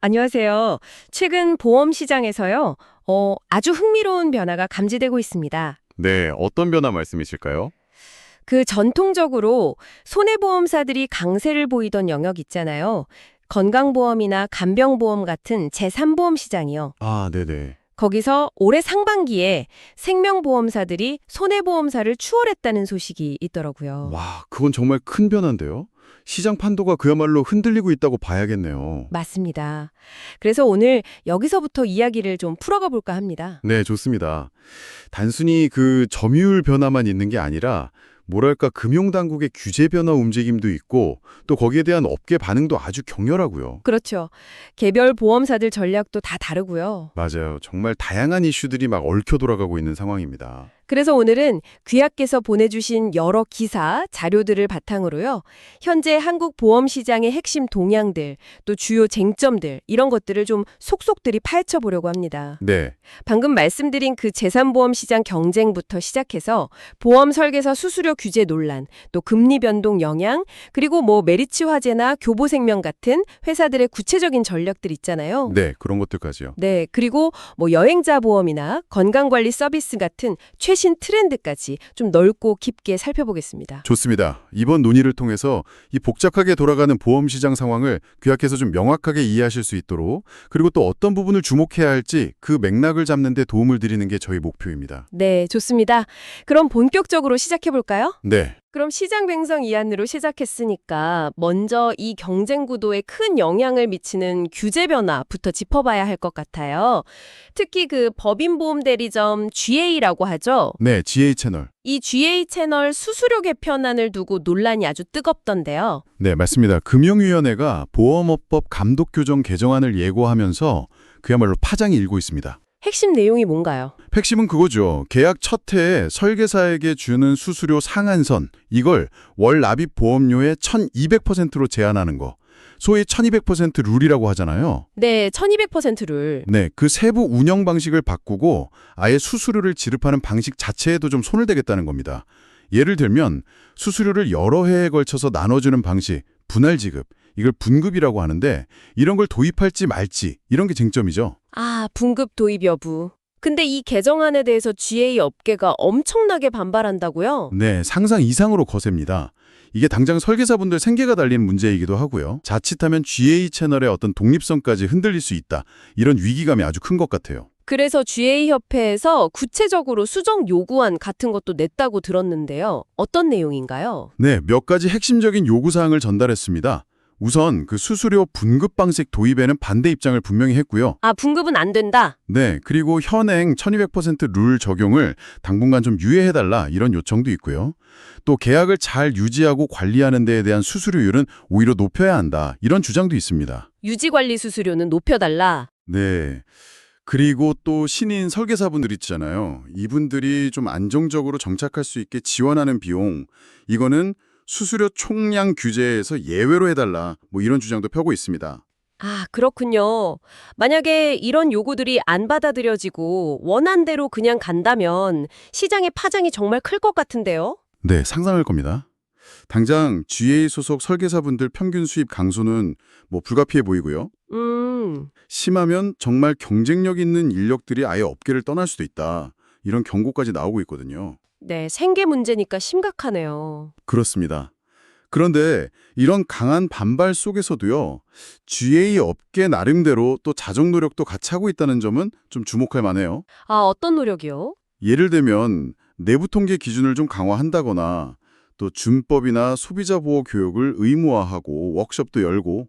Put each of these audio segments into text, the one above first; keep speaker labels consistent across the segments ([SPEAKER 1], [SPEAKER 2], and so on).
[SPEAKER 1] 안녕하세요. 최근 보험 시장에서요, 아주 흥미로운 변화가 감지되고 있습니다.
[SPEAKER 2] 네, 어떤 변화 말씀이실까요?
[SPEAKER 1] 그 전통적으로 손해보험사들이 강세를 보이던 영역 있잖아요. 건강보험이나 간병보험 같은 제3보험 시장이요.
[SPEAKER 2] 아, 네네.
[SPEAKER 1] 거기서 올해 상반기에 생명보험사들이 손해보험사를 추월했다는 소식이 있더라고요.
[SPEAKER 2] 와, 그건 정말 큰 변화인데요. 시장 판도가 그야말로 흔들리고 있다고 봐야겠네요.
[SPEAKER 1] 맞습니다. 그래서 오늘 여기서부터 이야기를 좀 풀어가 볼까 합니다.
[SPEAKER 2] 네, 좋습니다. 단순히 그 점유율 변화만 있는 게 아니라 뭐랄까 금융당국의 규제 변화 움직임도 있고 또 거기에 대한 업계 반응도 아주 격렬하고요.
[SPEAKER 1] 그렇죠. 개별 보험사들 전략도 다 다르고요.
[SPEAKER 2] 맞아요. 정말 다양한 이슈들이 막 얽혀 돌아가고 있는 상황입니다.
[SPEAKER 1] 그래서 오늘은 귀하께서 보내주신 여러 기사, 자료들을 바탕으로요. 현재 한국 보험 시장의 핵심 동향들, 또 주요 쟁점들, 이런 것들을 좀 속속들이 파헤쳐 보려고 합니다.
[SPEAKER 2] 네,
[SPEAKER 1] 방금 말씀드린 그 재산보험 시장 경쟁부터 시작해서 보험 설계사 수수료 규제 논란, 또 금리 변동 영향, 그리고 뭐 메리츠 화재나 교보생명 같은 회사들의 구체적인 전략들 있잖아요.
[SPEAKER 2] 네, 그런 것들까지요.
[SPEAKER 1] 네, 그리고 뭐 여행자 보험이나 건강관리 서비스 같은 최신 트렌드까지 좀 넓고 깊게 살펴보겠습니다.
[SPEAKER 2] 좋습니다. 이번 논의를 통해서 이 복잡하게 돌아가는 보험 시장 상황을 귀하께서 좀 명확하게 이해하실 수 있도록 그리고 또 어떤 부분을 주목해야 할지 그 맥락을 잡는 데 도움을 드리는 게 저희 목표입니다.
[SPEAKER 1] 네, 좋습니다. 그럼 본격적으로 시작해 볼까요?
[SPEAKER 2] 네.
[SPEAKER 1] 그럼 시장 뱅성 이안으로 시작했으니까 먼저 이 경쟁 구도에 큰 영향을 미치는 규제 변화부터 짚어봐야 할 것 같아요. 특히 그 법인보험 대리점 GA라고 하죠.
[SPEAKER 2] 네, GA 채널.
[SPEAKER 1] 이 GA 채널 수수료 개편안을 두고 논란이 아주 뜨겁던데요.
[SPEAKER 2] 네, 맞습니다. 금융위원회가 보험업법 감독 규정 개정안을 예고하면서 그야말로 파장이 일고 있습니다.
[SPEAKER 1] 핵심 내용이 뭔가요?
[SPEAKER 2] 핵심은 그거죠. 계약 첫 해에 설계사에게 주는 수수료 상한선, 이걸 월 납입 보험료의 1200%로 제한하는 거. 소위 1200% 룰이라고 하잖아요.
[SPEAKER 1] 네, 1200%를.
[SPEAKER 2] 네, 그 세부 운영 방식을 바꾸고 아예 수수료를 지급하는 방식 자체에도 좀 손을 대겠다는 겁니다. 예를 들면 수수료를 여러 해에 걸쳐서 나눠주는 방식, 분할 지급, 이걸 분급이라고 하는데 이런 걸 도입할지 말지 이런 게 쟁점이죠.
[SPEAKER 1] 아, 분급 도입 여부. 근데 이 개정안에 대해서 GA 업계가 엄청나게 반발한다고요?
[SPEAKER 2] 네, 상상 이상으로 거셉니다. 이게 당장 설계사분들 생계가 달린 문제이기도 하고요. 자칫하면 GA 채널의 어떤 독립성까지 흔들릴 수 있다. 이런 위기감이 아주 큰 것 같아요.
[SPEAKER 1] 그래서 GA협회에서 구체적으로 수정 요구안 같은 것도 냈다고 들었는데요. 어떤 내용인가요?
[SPEAKER 2] 네, 몇 가지 핵심적인 요구사항을 전달했습니다. 우선 그 수수료 분급 방식 도입에는 반대 입장을 분명히 했고요.
[SPEAKER 1] 아, 분급은 안 된다.
[SPEAKER 2] 네, 그리고 현행 1200%룰 적용을 당분간 좀 유예해달라 이런 요청도 있고요. 또 계약을 잘 유지하고 관리하는 데에 대한 수수료율은 오히려 높여야 한다 이런 주장도 있습니다.
[SPEAKER 1] 유지관리 수수료는 높여달라.
[SPEAKER 2] 네. 그리고 또 신인 설계사분들 있잖아요. 이분들이 좀 안정적으로 정착할 수 있게 지원하는 비용, 이거는 수수료 총량 규제에서 예외로 해달라 뭐 이런 주장도 펴고 있습니다.
[SPEAKER 1] 아, 그렇군요. 만약에 이런 요구들이 안 받아들여지고 원안대로 그냥 간다면 시장의 파장이 정말 클 것 같은데요?
[SPEAKER 2] 네, 상상할 겁니다. 당장 GA 소속 설계사분들 평균 수입 강수는 뭐 불가피해 보이고요. 심하면 정말 경쟁력 있는 인력들이 아예 업계를 떠날 수도 있다. 이런 경고까지 나오고 있거든요.
[SPEAKER 1] 네, 생계 문제니까 심각하네요.
[SPEAKER 2] 그렇습니다. 그런데 이런 강한 반발 속에서도요, GA 업계 나름대로 또 자정 노력도 같이 하고 있다는 점은 좀 주목할 만해요.
[SPEAKER 1] 아, 어떤 노력이요?
[SPEAKER 2] 예를 들면 내부 통계 기준을 좀 강화한다거나 또 준법이나 소비자 보호 교육을 의무화하고 워크숍도 열고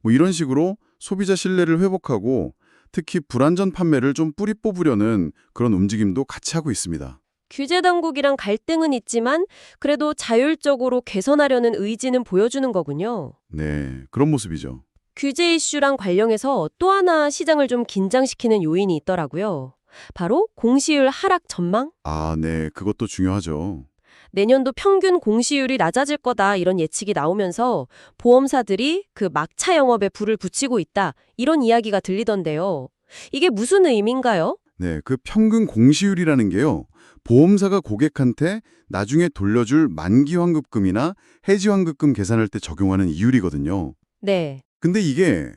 [SPEAKER 2] 뭐 이런 식으로 소비자 신뢰를 회복하고 특히 불안전 판매를 좀 뿌리 뽑으려는 그런 움직임도 같이 하고 있습니다.
[SPEAKER 1] 규제 당국이랑 갈등은 있지만 그래도 자율적으로 개선하려는 의지는 보여주는 거군요.
[SPEAKER 2] 네, 그런 모습이죠.
[SPEAKER 1] 규제 이슈랑 관련해서 또 하나 시장을 좀 긴장시키는 요인이 있더라고요. 바로 공시율 하락 전망?
[SPEAKER 2] 아, 네, 그것도 중요하죠.
[SPEAKER 1] 내년도 평균 공시율이 낮아질 거다 이런 예측이 나오면서 보험사들이 그 막차 영업에 불을 붙이고 있다 이런 이야기가 들리던데요. 이게 무슨 의미인가요?
[SPEAKER 2] 네, 그 평균 공시율이라는 게요. 보험사가 고객한테 나중에 돌려줄 만기 환급금이나 해지 환급금 계산할 때 적용하는 이율이거든요.
[SPEAKER 1] 네.
[SPEAKER 2] 근데 이게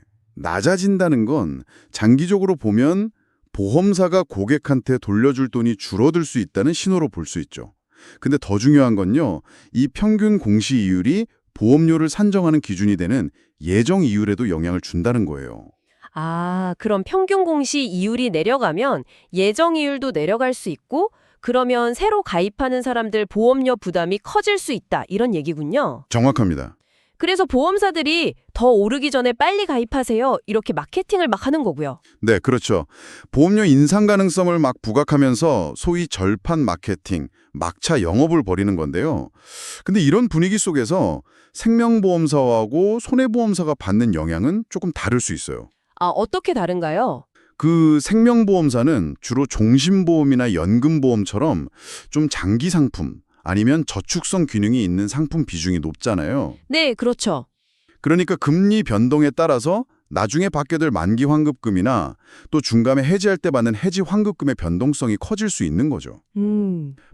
[SPEAKER 2] 낮아진다는 건 장기적으로 보면 보험사가 고객한테 돌려줄 돈이 줄어들 수 있다는 신호로 볼 수 있죠. 근데 더 중요한 건요, 이 평균 공시 이율이 보험료를 산정하는 기준이 되는 예정 이율에도 영향을 준다는 거예요.
[SPEAKER 1] 아, 그럼 평균 공시 이율이 내려가면 예정 이율도 내려갈 수 있고, 그러면 새로 가입하는 사람들 보험료 부담이 커질 수 있다, 이런 얘기군요.
[SPEAKER 2] 정확합니다.
[SPEAKER 1] 그래서 보험사들이 더 오르기 전에 빨리 가입하세요, 이렇게 마케팅을 막 하는 거고요.
[SPEAKER 2] 네, 그렇죠. 보험료 인상 가능성을 막 부각하면서 소위 절판 마케팅, 막차 영업을 벌이는 건데요. 근데 이런 분위기 속에서 생명보험사하고 손해보험사가 받는 영향은 조금 다를 수 있어요.
[SPEAKER 1] 아, 어떻게 다른가요?
[SPEAKER 2] 그 생명보험사는 주로 종신보험이나 연금보험처럼 좀 장기 상품 아니면 저축성 균형이 있는 상품 비중이 높잖아요.
[SPEAKER 1] 네, 그렇죠.
[SPEAKER 2] 그러니까 금리 변동에 따라서 나중에 받게 될 만기 환급금이나 또 중간에 해지할 때 받는 해지 환급금의 변동성이 커질 수 있는 거죠.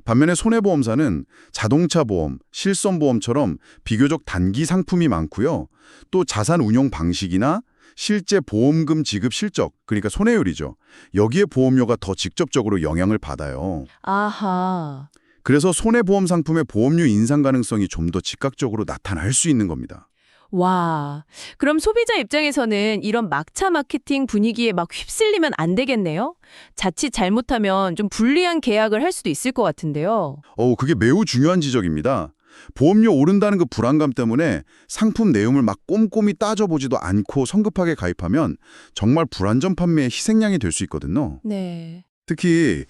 [SPEAKER 2] 반면에 손해보험사는 자동차 보험, 실손보험처럼 비교적 단기 상품이 많고요. 또 자산 운용 방식이나 실제 보험금 지급 실적, 그러니까 손해율이죠. 여기에 보험료가 더 직접적으로 영향을 받아요.
[SPEAKER 1] 아하.
[SPEAKER 2] 그래서 손해보험 상품의 보험료 인상 가능성이 좀 더 즉각적으로 나타날 수 있는 겁니다.
[SPEAKER 3] 와, 그럼 소비자 입장에서는 이런 막차 마케팅 분위기에 막 휩쓸리면 안 되겠네요? 자칫 잘못하면 좀 불리한 계약을 할 수도 있을 것 같은데요.
[SPEAKER 2] 그게 매우 중요한 지적입니다. 보험료 오른다는 그 불안감 때문에 상품 내용을 막 꼼꼼히 따져보지도 않고 성급하게 가입하면 정말 불안전 판매의 희생양이 될 수 있거든요.
[SPEAKER 3] 네.
[SPEAKER 2] 특히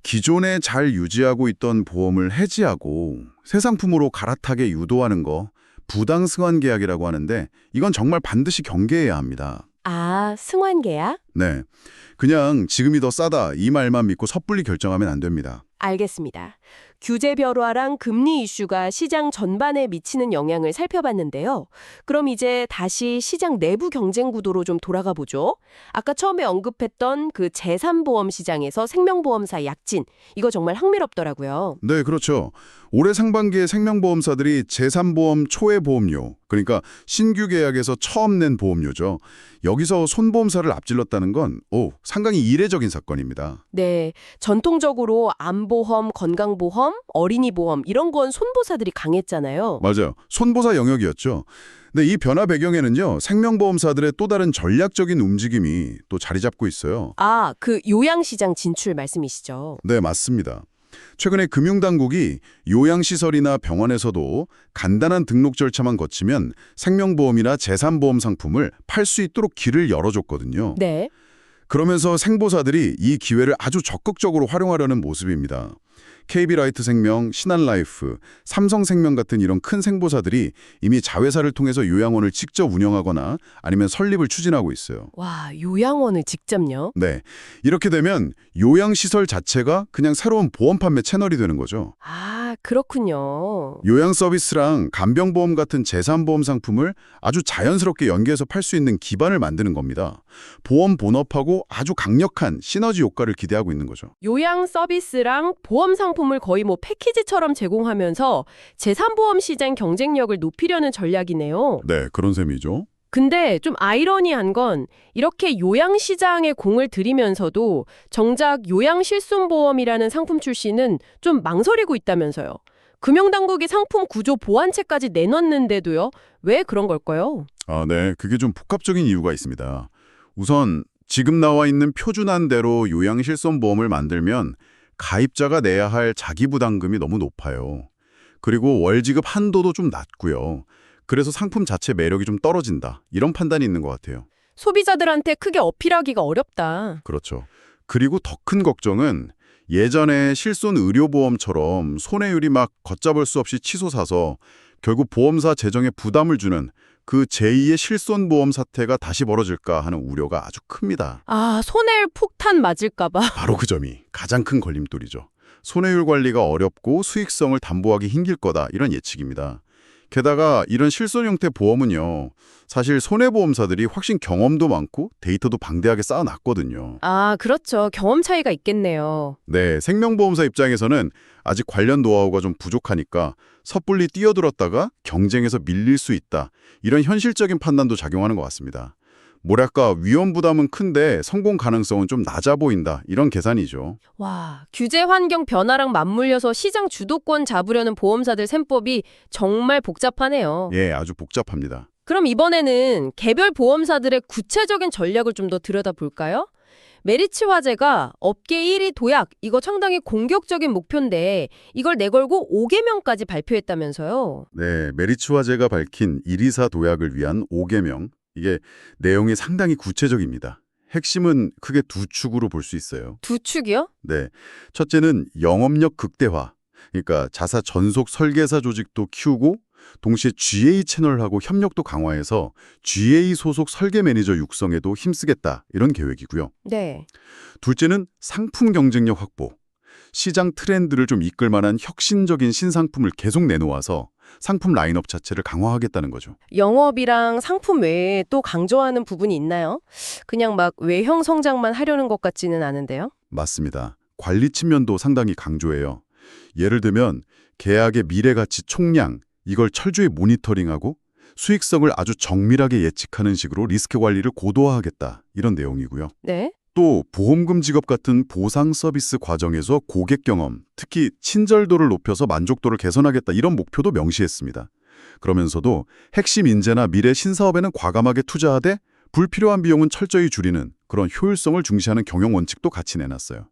[SPEAKER 2] 기존에 잘 유지하고 있던 보험을 해지하고 새 상품으로 갈아타게 유도하는 거 부당승환 계약이라고 하는데 이건 정말 반드시 경계해야 합니다.
[SPEAKER 1] 아, 승환 계약?
[SPEAKER 2] 네, 그냥 지금이 더 싸다 이 말만 믿고 섣불리 결정하면 안 됩니다.
[SPEAKER 1] 알겠습니다. 규제 벼루아랑 금리 이슈가 시장 전반에 미치는 영향을 살펴봤는데요. 그럼 이제 다시 시장 내부 경쟁 구도로 좀 돌아가 보죠. 아까 처음에 언급했던 그 제3보험 시장에서 생명보험사 약진, 이거 정말 흥미롭더라고요.
[SPEAKER 2] 네, 그렇죠. 올해 상반기에 생명보험사들이 제3보험 초회 보험료, 그러니까 신규 계약에서 처음 낸 보험료죠. 여기서 손보험사를 앞질렀다는 건 상당히 이례적인 사건입니다.
[SPEAKER 1] 네, 전통적으로 암보험, 건강보험, 어린이보험 이런 건 손보사들이 강했잖아요.
[SPEAKER 2] 맞아요. 손보사 영역이었죠. 근데 이 변화 배경에는요, 생명보험사들의 또 다른 전략적인 움직임이 또 자리 잡고 있어요.
[SPEAKER 1] 아, 그 요양시장 진출 말씀이시죠?
[SPEAKER 2] 네, 맞습니다. 최근에 금융당국이 요양시설이나 병원에서도 간단한 등록 절차만 거치면 생명보험이나 재산보험 상품을 팔 수 있도록 길을 열어줬거든요.
[SPEAKER 1] 네.
[SPEAKER 2] 그러면서 생보사들이 이 기회를 아주 적극적으로 활용하려는 모습입니다. KB라이트생명, 신한라이프, 삼성생명 같은 이런 큰 생보사들이 이미 자회사를 통해서 요양원을 직접 운영하거나 아니면 설립을 추진하고 있어요.
[SPEAKER 1] 와, 요양원을 직접요?
[SPEAKER 2] 네, 이렇게 되면 요양시설 자체가 그냥 새로운 보험 판매 채널이 되는 거죠.
[SPEAKER 1] 아, 그렇군요.
[SPEAKER 2] 요양 서비스랑 간병보험 같은 재산보험 상품을 아주 자연스럽게 연계해서 팔 수 있는 기반을 만드는 겁니다. 보험 본업하고 아주 강력한 시너지 효과를 기대하고 있는 거죠.
[SPEAKER 1] 요양 서비스랑 보험 상품을 거의 뭐 패키지처럼 제공하면서 제3보험 시장 경쟁력을 높이려는 전략이네요.
[SPEAKER 2] 네, 그런 셈이죠.
[SPEAKER 1] 근데 좀 아이러니한 건 이렇게 요양 시장에 공을 들이면서도 정작 요양 실손보험이라는 상품 출시는 좀 망설이고 있다면서요. 금융당국이 상품 구조 보완책까지 내놨는데도요. 왜 그런 걸까요?
[SPEAKER 2] 네, 그게 좀 복합적인 이유가 있습니다. 우선 지금 나와 있는 표준안 대로 요양실손보험을 만들면 가입자가 내야 할 자기부담금이 너무 높아요. 그리고 월지급 한도도 좀 낮고요. 그래서 상품 자체 매력이 좀 떨어진다. 이런 판단이 있는 것 같아요.
[SPEAKER 1] 소비자들한테 크게 어필하기가 어렵다.
[SPEAKER 2] 그렇죠. 그리고 더 큰 걱정은 예전에 실손 의료보험처럼 손해율이 막 걷잡을 수 없이 치솟아서 결국 보험사 재정에 부담을 주는 그 제2의 실손보험 사태가 다시 벌어질까 하는 우려가 아주 큽니다.
[SPEAKER 1] 아, 손해율 폭탄 맞을까 봐.
[SPEAKER 2] 바로 그 점이 가장 큰 걸림돌이죠. 손해율 관리가 어렵고 수익성을 담보하기 힘들 거다 이런 예측입니다. 게다가 이런 실손 형태 보험은요. 사실 손해보험사들이 훨씬 경험도 많고 데이터도 방대하게 쌓아놨거든요.
[SPEAKER 1] 아, 그렇죠. 경험 차이가 있겠네요.
[SPEAKER 2] 네, 생명보험사 입장에서는 아직 관련 노하우가 좀 부족하니까 섣불리 뛰어들었다가 경쟁에서 밀릴 수 있다. 이런 현실적인 판단도 작용하는 것 같습니다. 뭐랄까 위험 부담은 큰데 성공 가능성은 좀 낮아 보인다. 이런 계산이죠.
[SPEAKER 1] 와, 규제 환경 변화랑 맞물려서 시장 주도권 잡으려는 보험사들 셈법이 정말 복잡하네요.
[SPEAKER 2] 예, 아주 복잡합니다.
[SPEAKER 1] 그럼 이번에는 개별 보험사들의 구체적인 전략을 좀 더 들여다볼까요? 메리츠 화재가 업계 1위 도약, 이거 상당히 공격적인 목표인데 이걸 내걸고 5개명까지 발표했다면서요.
[SPEAKER 2] 네, 메리츠 화재가 밝힌 124 도약을 위한 5개명. 이게 내용이 상당히 구체적입니다. 핵심은 크게 두 축으로 볼 수 있어요.
[SPEAKER 1] 두 축이요?
[SPEAKER 2] 네, 첫째는 영업력 극대화. 그러니까 자사 전속 설계사 조직도 키우고 동시에 GA 채널하고 협력도 강화해서 GA 소속 설계 매니저 육성에도 힘쓰겠다. 이런 계획이고요.
[SPEAKER 1] 네.
[SPEAKER 2] 둘째는 상품 경쟁력 확보. 시장 트렌드를 좀 이끌 만한 혁신적인 신상품을 계속 내놓아서 상품 라인업 자체를 강화하겠다는 거죠.
[SPEAKER 1] 영업이랑 상품 외에 또 강조하는 부분이 있나요? 그냥 막 외형 성장만 하려는 것 같지는 않은데요.
[SPEAKER 2] 맞습니다. 관리 측면도 상당히 강조해요. 예를 들면 계약의 미래 가치 총량, 이걸 철저히 모니터링하고 수익성을 아주 정밀하게 예측하는 식으로 리스크 관리를 고도화하겠다. 이런 내용이고요.
[SPEAKER 1] 네.
[SPEAKER 2] 또 보험금 지급 같은 보상 서비스 과정에서 고객 경험, 특히 친절도를 높여서 만족도를 개선하겠다 이런 목표도 명시했습니다. 그러면서도 핵심 인재나 미래 신사업에는 과감하게 투자하되 불필요한 비용은 철저히 줄이는 그런 효율성을 중시하는 경영 원칙도 같이 내놨어요.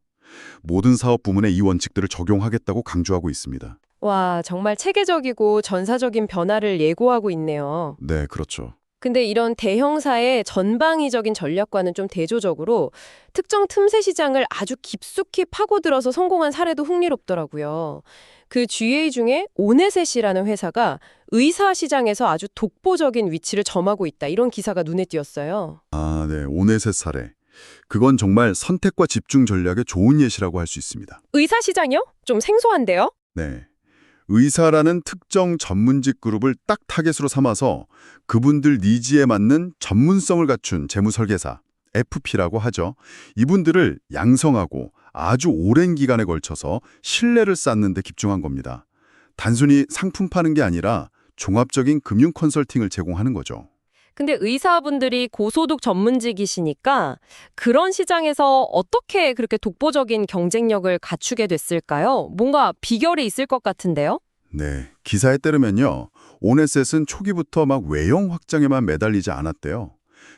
[SPEAKER 2] 모든 사업 부문에 이 원칙들을 적용하겠다고 강조하고 있습니다.
[SPEAKER 1] 와, 정말 체계적이고 전사적인 변화를 예고하고 있네요.
[SPEAKER 2] 네, 그렇죠.
[SPEAKER 1] 근데 이런 대형사의 전방위적인 전략과는 좀 대조적으로 특정 틈새 시장을 아주 깊숙이 파고들어서 성공한 사례도 흥미롭더라고요. 그 GA 중에 오네셋이라는 회사가 의사 시장에서 아주 독보적인 위치를 점하고 있다. 이런 기사가 눈에 띄었어요.
[SPEAKER 2] 아, 네, 오네셋 사례. 그건 정말 선택과 집중 전략의 좋은 예시라고 할 수 있습니다.
[SPEAKER 1] 의사 시장이요? 좀 생소한데요?
[SPEAKER 2] 네. 의사라는 특정 전문직 그룹을 딱 타겟으로 삼아서 그분들 니즈에 맞는 전문성을 갖춘 재무설계사, FP라고 하죠. 이분들을 양성하고 아주 오랜 기간에 걸쳐서 신뢰를 쌓는 데 집중한 겁니다. 단순히 상품 파는 게 아니라 종합적인 금융 컨설팅을 제공하는 거죠.
[SPEAKER 1] 근데 의사분들이 고소득 전문직이시니까 그런 시장에서 어떻게 그렇게 독보적인 경쟁력을 갖추게 됐을까요? 뭔가 비결이 있을 것 같은데요?
[SPEAKER 2] 네, 기사에 따르면요. 오네셋은 초기부터 막 외형 확장에만 매달리지 않았대요.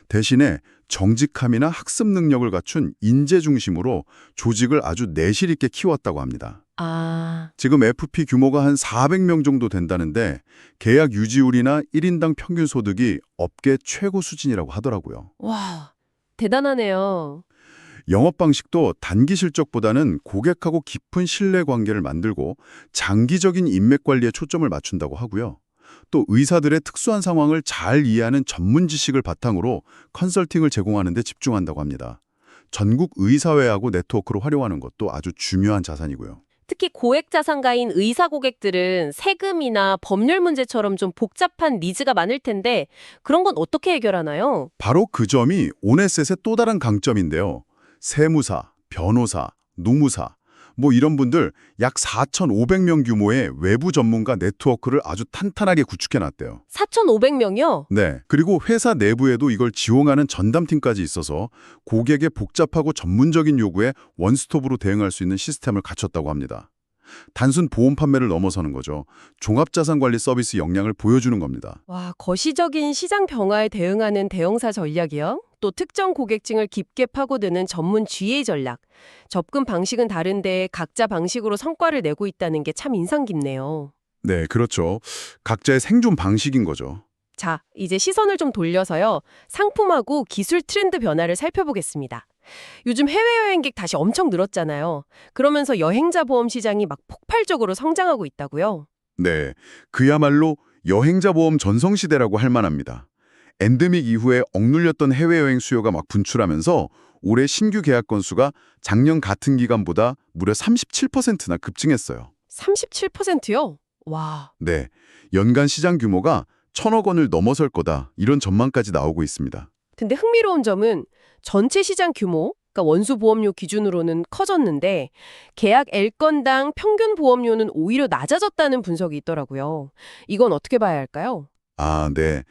[SPEAKER 2] 대신에 정직함이나 학습 능력을 갖춘 인재 중심으로 조직을 아주 내실 있게 키웠다고 합니다.
[SPEAKER 1] 아,
[SPEAKER 2] 지금 FP 규모가 한 400명 정도 된다는데 계약 유지율이나 1인당 평균 소득이 업계 최고 수준이라고 하더라고요.
[SPEAKER 1] 와, 대단하네요.
[SPEAKER 2] 영업 방식도 단기 실적보다는 고객하고 깊은 신뢰 관계를 만들고 장기적인 인맥 관리에 초점을 맞춘다고 하고요. 또 의사들의 특수한 상황을 잘 이해하는 전문 지식을 바탕으로 컨설팅을 제공하는 데 집중한다고 합니다. 전국 의사회하고 네트워크로 활용하는 것도 아주 중요한 자산이고요.
[SPEAKER 1] 특히 고액 자산가인 의사 고객들은 세금이나 법률 문제처럼 좀 복잡한 니즈가 많을 텐데 그런 건 어떻게 해결하나요?
[SPEAKER 2] 바로 그 점이 오네셋의 또 다른 강점인데요. 세무사, 변호사, 노무사, 이런 분들 약 4,500명 규모의 외부 전문가 네트워크를 아주 탄탄하게 구축해놨대요.
[SPEAKER 1] 4,500명이요?
[SPEAKER 2] 네. 그리고 회사 내부에도 이걸 지원하는 전담팀까지 있어서 고객의 복잡하고 전문적인 요구에 원스톱으로 대응할 수 있는 시스템을 갖췄다고 합니다. 단순 보험 판매를 넘어서는 거죠. 종합자산관리 서비스 역량을 보여주는 겁니다.
[SPEAKER 1] 와, 거시적인 시장 변화에 대응하는 대형사 전략이요? 또 특정 고객층을 깊게 파고드는 전문 GA 전략. 접근 방식은 다른데 각자 방식으로 성과를 내고 있다는 게 참 인상 깊네요.
[SPEAKER 2] 네, 그렇죠. 각자의 생존 방식인 거죠.
[SPEAKER 1] 자, 이제 시선을 좀 돌려서요. 상품하고 기술 트렌드 변화를 살펴보겠습니다. 요즘 해외여행객 다시 엄청 늘었잖아요. 그러면서 여행자 보험 시장이 막 폭발적으로 성장하고 있다고요.
[SPEAKER 2] 네, 그야말로 여행자 보험 전성시대라고 할 만합니다. 엔데믹 이후에 억눌렸던 해외여행 수요가 막 분출하면서 올해 신규 계약 건수가 작년 같은 기간보다 무려 37%나 급증했어요.
[SPEAKER 1] 37%요? 와.
[SPEAKER 2] 네, 연간 시장 규모가 1,000억 원을 넘어설 거다 이런 전망까지 나오고 있습니다.
[SPEAKER 1] 근데 흥미로운 점은 전체 시장 규모, 그러니까 원수 보험료 기준으로는 커졌는데 계약 L건당 평균 보험료는 오히려 낮아졌다는 분석이 있더라고요. 이건 어떻게 봐야 할까요?
[SPEAKER 2] 아, 네.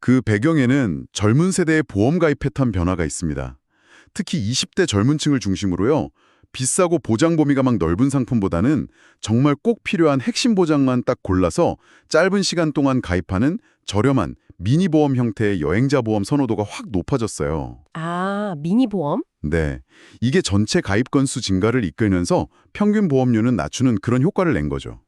[SPEAKER 2] 그 배경에는 젊은 세대의 보험 가입 패턴 변화가 있습니다. 특히 20대 젊은 층을 중심으로요. 비싸고 보장 범위가 막 넓은 상품보다는 정말 꼭 필요한 핵심 보장만 딱 골라서 짧은 시간 동안 가입하는 저렴한 미니 보험 형태의 여행자 보험 선호도가 확 높아졌어요.
[SPEAKER 1] 아, 미니 보험?
[SPEAKER 2] 네, 이게 전체 가입 건수 증가를 이끌면서 평균 보험료는 낮추는 그런 효과를 낸 거죠.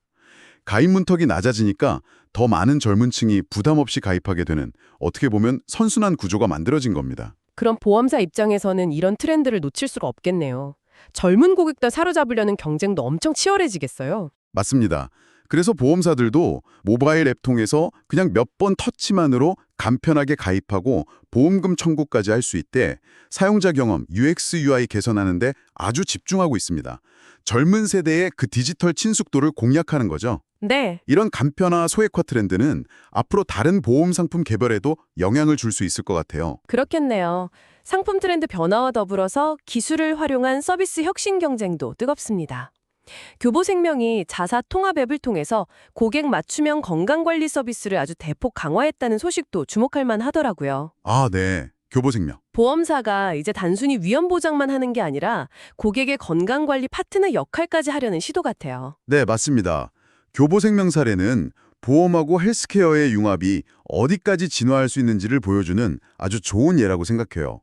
[SPEAKER 2] 가입 문턱이 낮아지니까 더 많은 젊은 층이 부담 없이 가입하게 되는 어떻게 보면 선순환 구조가 만들어진 겁니다.
[SPEAKER 1] 그럼 보험사 입장에서는 이런 트렌드를 놓칠 수가 없겠네요. 젊은 고객들 사로잡으려는 경쟁도 엄청 치열해지겠어요.
[SPEAKER 2] 맞습니다. 그래서 보험사들도 모바일 앱 통해서 그냥 몇 번 터치만으로 간편하게 가입하고 보험금 청구까지 할 수 있게 사용자 경험, UX, UI 개선하는 데 아주 집중하고 있습니다. 젊은 세대의 그 디지털 친숙도를 공략하는 거죠.
[SPEAKER 1] 네.
[SPEAKER 2] 이런 간편화 소액화 트렌드는 앞으로 다른 보험 상품 개발에도 영향을 줄 수 있을 것 같아요.
[SPEAKER 1] 그렇겠네요. 상품 트렌드 변화와 더불어서 기술을 활용한 서비스 혁신 경쟁도 뜨겁습니다. 교보생명이 자사 통합 앱을 통해서 고객 맞춤형 건강관리 서비스를 아주 대폭 강화했다는 소식도 주목할 만하더라고요.
[SPEAKER 2] 아, 네. 교보생명.
[SPEAKER 1] 보험사가 이제 단순히 위험 보장만 하는 게 아니라 고객의 건강관리 파트너 역할까지 하려는 시도 같아요.
[SPEAKER 2] 네, 맞습니다. 교보생명 사례는 보험하고 헬스케어의 융합이 어디까지 진화할 수 있는지를 보여주는 아주 좋은 예라고 생각해요.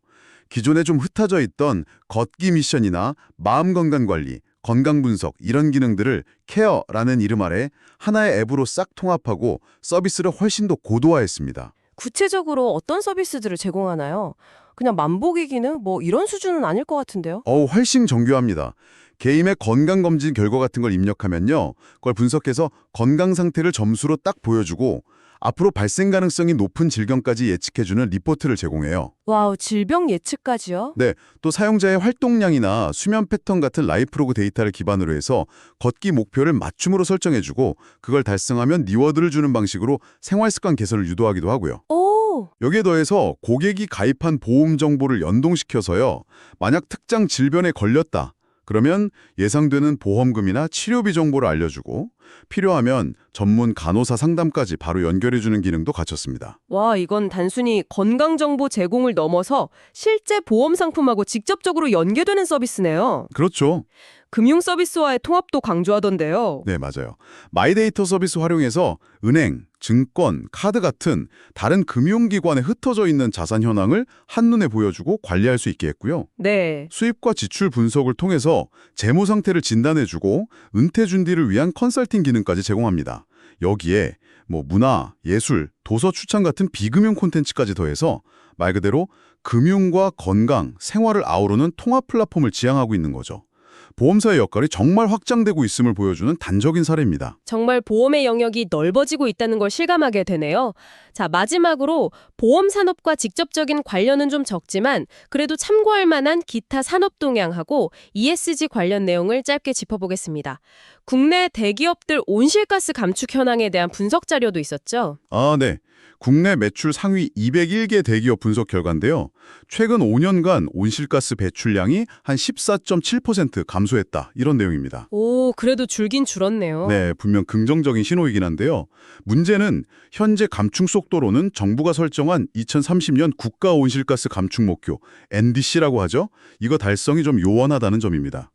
[SPEAKER 2] 기존에 좀 흩어져 있던 걷기 미션이나 마음건강관리, 건강분석 이런 기능들을 케어라는 이름 아래 하나의 앱으로 싹 통합하고 서비스를 훨씬 더 고도화했습니다.
[SPEAKER 1] 구체적으로 어떤 서비스들을 제공하나요? 그냥 만보기 기능? 뭐 이런 수준은 아닐 것 같은데요?
[SPEAKER 2] 훨씬 정교합니다. 개인의 건강검진 결과 같은 걸 입력하면요. 그걸 분석해서 건강 상태를 점수로 딱 보여주고 앞으로 발생 가능성이 높은 질병까지 예측해주는 리포트를 제공해요.
[SPEAKER 1] 와우, 질병 예측까지요?
[SPEAKER 2] 네, 또 사용자의 활동량이나 수면 패턴 같은 라이프로그 데이터를 기반으로 해서 걷기 목표를 맞춤으로 설정해주고 그걸 달성하면 리워드를 주는 방식으로 생활습관 개선을 유도하기도 하고요.
[SPEAKER 1] 오!
[SPEAKER 2] 여기에 더해서 고객이 가입한 보험 정보를 연동시켜서요. 만약 특정 질병에 걸렸다. 그러면 예상되는 보험금이나 치료비 정보를 알려주고 필요하면 전문 간호사 상담까지 바로 연결해주는 기능도 갖췄습니다.
[SPEAKER 1] 와, 이건 단순히 건강정보 제공을 넘어서 실제 보험 상품하고 직접적으로 연계되는 서비스네요.
[SPEAKER 2] 그렇죠.
[SPEAKER 1] 금융 서비스와의 통합도 강조하던데요.
[SPEAKER 2] 네, 맞아요. 마이데이터 서비스 활용해서 은행, 증권, 카드 같은 다른 금융기관에 흩어져 있는 자산 현황을 한눈에 보여주고 관리할 수 있게 했고요.
[SPEAKER 1] 네.
[SPEAKER 2] 수입과 지출 분석을 통해서 재무 상태를 진단해주고 은퇴 준비를 위한 컨설팅 기능까지 제공합니다. 여기에 문화, 예술, 도서 추천 같은 비금융 콘텐츠까지 더해서 말 그대로 금융과 건강, 생활을 아우르는 통합 플랫폼을 지향하고 있는 거죠. 보험사의 역할이 정말 확장되고 있음을 보여주는 단적인 사례입니다.
[SPEAKER 1] 정말 보험의 영역이 넓어지고 있다는 걸 실감하게 되네요. 자, 마지막으로 보험 산업과 직접적인 관련은 좀 적지만 그래도 참고할 만한 기타 산업 동향하고 ESG 관련 내용을 짧게 짚어보겠습니다. 국내 대기업들 온실가스 감축 현황에 대한 분석 자료도 있었죠?
[SPEAKER 2] 아, 네. 국내 매출 상위 201개 대기업 분석 결과인데요. 최근 5년간 온실가스 배출량이 한 14.7% 감소했다. 이런 내용입니다.
[SPEAKER 1] 오, 그래도 줄긴 줄었네요.
[SPEAKER 2] 네, 분명 긍정적인 신호이긴 한데요. 문제는 현재 감축 속도로는 정부가 설정한 2030년 국가 온실가스 감축 목표, NDC라고 하죠. 이거 달성이 좀 요원하다는 점입니다.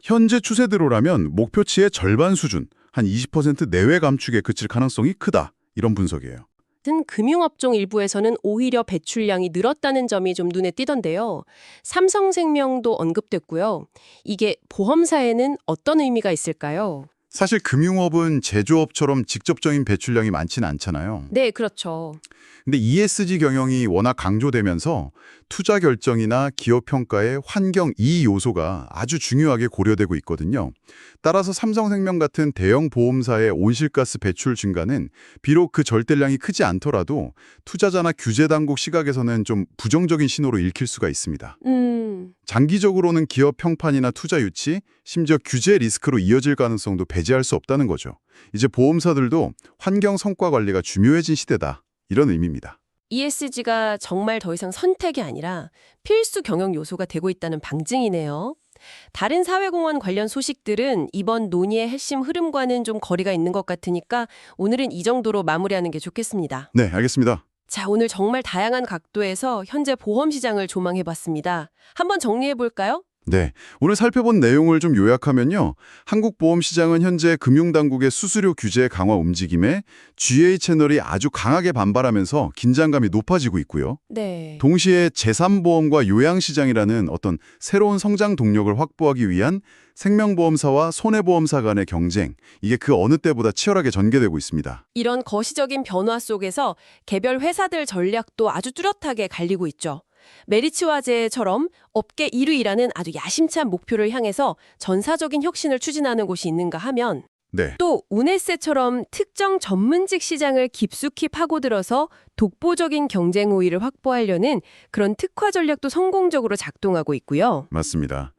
[SPEAKER 2] 현재 추세대로라면 목표치의 절반 수준, 한 20% 내외 감축에 그칠 가능성이 크다. 이런 분석이에요.
[SPEAKER 1] 같은 금융업종 일부에서는 오히려 배출량이 늘었다는 점이 좀 눈에 띄던데요. 삼성생명도 언급됐고요. 이게 보험사에는 어떤 의미가 있을까요?
[SPEAKER 2] 사실 금융업은 제조업처럼 직접적인 배출량이 많지는 않잖아요.
[SPEAKER 1] 네, 그렇죠.
[SPEAKER 2] 근데 ESG 경영이 워낙 강조되면서 투자 결정이나 기업 평가에 환경 이 요소가 아주 중요하게 고려되고 있거든요. 따라서 삼성생명 같은 대형 보험사의 온실가스 배출 증가는 비록 그 절대량이 크지 않더라도 투자자나 규제 당국 시각에서는 좀 부정적인 신호로 읽힐 수가 있습니다. 장기적으로는 기업 평판이나 투자 유치, 심지어 규제 리스크로 이어질 가능성도 배제할 수 없다는 거죠. 이제 보험사들도 환경 성과 관리가 중요해진 시대다. 이런 의미입니다.
[SPEAKER 1] ESG가 정말 더 이상 선택이 아니라 필수 경영 요소가 되고 있다는 방증이네요. 다른 사회공헌 관련 소식들은 이번 논의의 핵심 흐름과는 좀 거리가 있는 것 같으니까 오늘은 이 정도로 마무리하는 게 좋겠습니다.
[SPEAKER 2] 네, 알겠습니다.
[SPEAKER 1] 자, 오늘 정말 다양한 각도에서 현재 보험 시장을 조망해봤습니다. 한번 정리해볼까요?
[SPEAKER 2] 네, 오늘 살펴본 내용을 좀 요약하면요. 한국 보험 시장은 현재 금융당국의 수수료 규제 강화 움직임에 GA 채널이 아주 강하게 반발하면서 긴장감이 높아지고 있고요.
[SPEAKER 1] 네.
[SPEAKER 2] 동시에 제3보험과 요양시장이라는 어떤 새로운 성장 동력을 확보하기 위한 생명보험사와 손해보험사 간의 경쟁, 이게 그 어느 때보다 치열하게 전개되고 있습니다.
[SPEAKER 1] 이런 거시적인 변화 속에서 개별 회사들 전략도 아주 뚜렷하게 갈리고 있죠. 메리츠 화재처럼 업계 1위라는 아주 야심찬 목표를 향해서 전사적인 혁신을 추진하는 곳이 있는가 하면
[SPEAKER 2] 네,
[SPEAKER 1] 또 우네스처럼 특정 전문직 시장을 깊숙이 파고들어서 독보적인 경쟁 우위를 확보하려는 그런 특화 전략도 성공적으로 작동하고 있고요.
[SPEAKER 2] 맞습니다.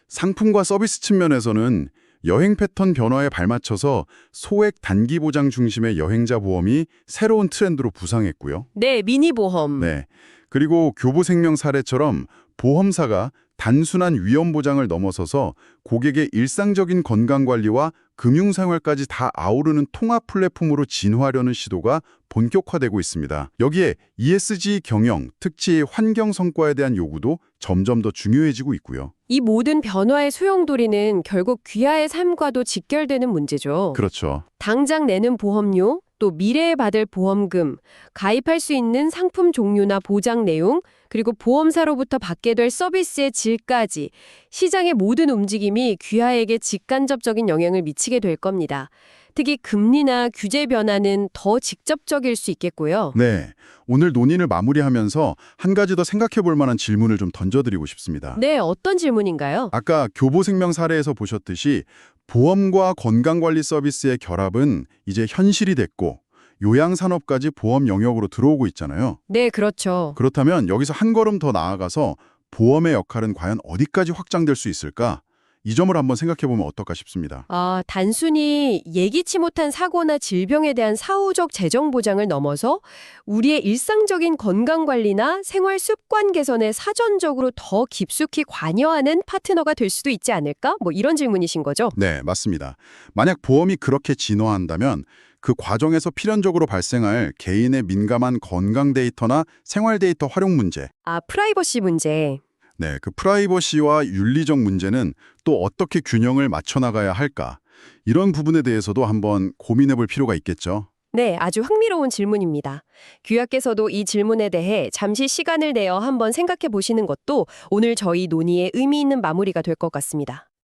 [SPEAKER 2] 상품과 서비스 측면에서는 여행 패턴 변화에 발맞춰서 소액 단기 보장 중심의 여행자 보험이 새로운 트렌드로 부상했고요.
[SPEAKER 1] 네, 미니보험.
[SPEAKER 2] 네. 그리고 교보생명 사례처럼 보험사가 단순한 위험 보장을 넘어서서 고객의 일상적인 건강관리와 금융생활까지 다 아우르는 통합 플랫폼으로 진화하려는 시도가 본격화되고 있습니다. 여기에 ESG 경영, 특히 환경 성과에 대한 요구도 점점 더 중요해지고 있고요.
[SPEAKER 1] 이 모든 변화의 소용돌이는 결국 귀하의 삶과도 직결되는 문제죠.
[SPEAKER 2] 그렇죠.
[SPEAKER 1] 당장 내는 보험료, 또 미래에 받을 보험금, 가입할 수 있는 상품 종류나 보장 내용, 그리고 보험사로부터 받게 될 서비스의 질까지 시장의 모든 움직임이 귀하에게 직간접적인 영향을 미치게 될 겁니다. 특히 금리나 규제 변화는 더 직접적일 수 있겠고요.
[SPEAKER 2] 네. 오늘 논의를 마무리하면서 한 가지 더 생각해 볼 만한 질문을 좀 던져드리고 싶습니다.
[SPEAKER 1] 네, 어떤 질문인가요?
[SPEAKER 2] 아까 교보생명 사례에서 보셨듯이 보험과 건강관리 서비스의 결합은 이제 현실이 됐고 요양산업까지 보험 영역으로 들어오고 있잖아요.
[SPEAKER 1] 네, 그렇죠.
[SPEAKER 2] 그렇다면 여기서 한 걸음 더 나아가서 보험의 역할은 과연 어디까지 확장될 수 있을까? 이 점을 한번 생각해 보면 어떨까 싶습니다.
[SPEAKER 1] 단순히 예기치 못한 사고나 질병에 대한 사후적 재정 보장을 넘어서 우리의 일상적인 건강관리나 생활 습관 개선에 사전적으로 더 깊숙이 관여하는 파트너가 될 수도 있지 않을까? 뭐 이런 질문이신 거죠?
[SPEAKER 2] 네, 맞습니다. 만약 보험이 그렇게 진화한다면 그 과정에서 필연적으로 발생할 개인의 민감한 건강 데이터나 생활 데이터 활용 문제,
[SPEAKER 1] 프라이버시 문제.
[SPEAKER 2] 네, 그 프라이버시와 윤리적 문제는 또 어떻게 균형을 맞춰 나가야 할까? 이런 부분에 대해서도 한번 고민해 볼 필요가 있겠죠.
[SPEAKER 1] 네, 아주 흥미로운 질문입니다. 규약께서도 이 질문에 대해 잠시 시간을 내어 한번 생각해 보시는 것도 오늘 저희 논의의 의미 있는 마무리가 될 것 같습니다.